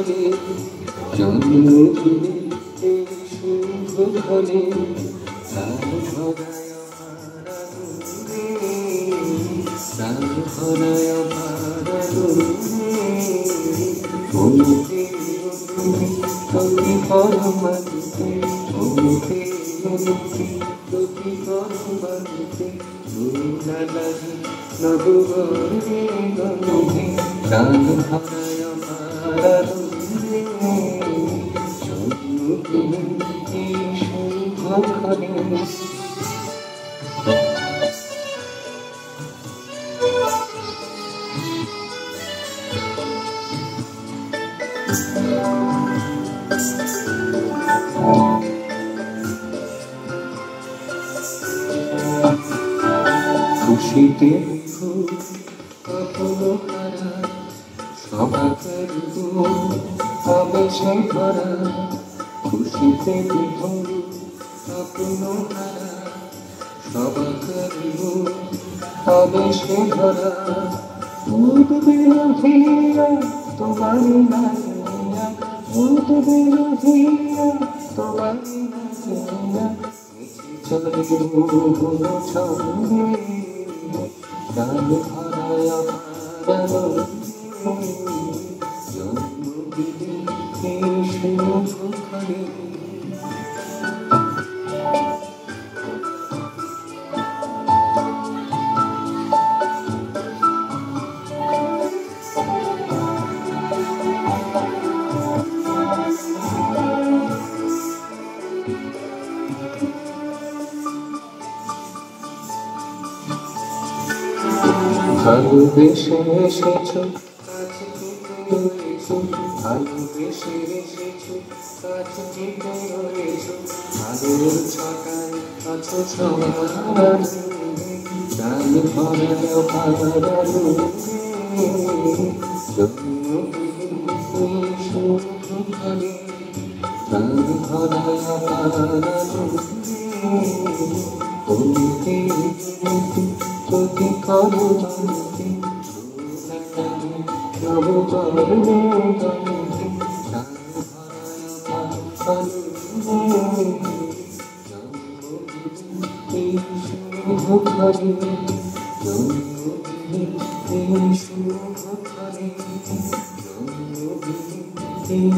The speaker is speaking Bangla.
করে জন্মদিনে এই শুভক্ষণে প্রাণ ভরায় আমার আনন্দে, প্রাণ ভরায় আমার আনন্দে। অনুতে প্রতি পরমাণুতে, অনুতে প্রতি পরমাণুতে ধুলা লাগে নববর্ণে গন্ধে, প্রাণ ভরায় আমার আনন্দে। জন্মদিনে এই শুভক্ষণে খুশিতে ফুল কখনো হারা, সবাকের আবেশে ভরা। খুশিতে ফুল কখনো হারা, সবাকের আবেশে ভরা। উঠবে উঠিয়া তোমারি নাচিয়া, উঠবে উঠিয়া তোমারি নাচিয়া। চলে গুলো ছন্দে, প্রাণ ভরায় আমার আনন্দে। জন্মদিনে এই শুভক্ষণে ভালোবেসে এসেছো কাছে টিকে রয়েছো, ভালোবেসে এসেছো কাছে টিকে রয়েছো। আলোর ছটায় আছো সবার আনন্দে, প্রাণ ভরায় আমার আনন্দে। জন্মদিনে এই শুভক্ষণে প্রাণ ভরায় আমার আনন্দে। অনুতে প্রতি পরমাণুতে নববর্ণে গন্ধে, প্রাণ ভরায় আমার আনন্দে। জন্মদিনে এই শুভক্ষণে, জন্মদিনে এই শুভক্ষণে, জন্মদিনে এই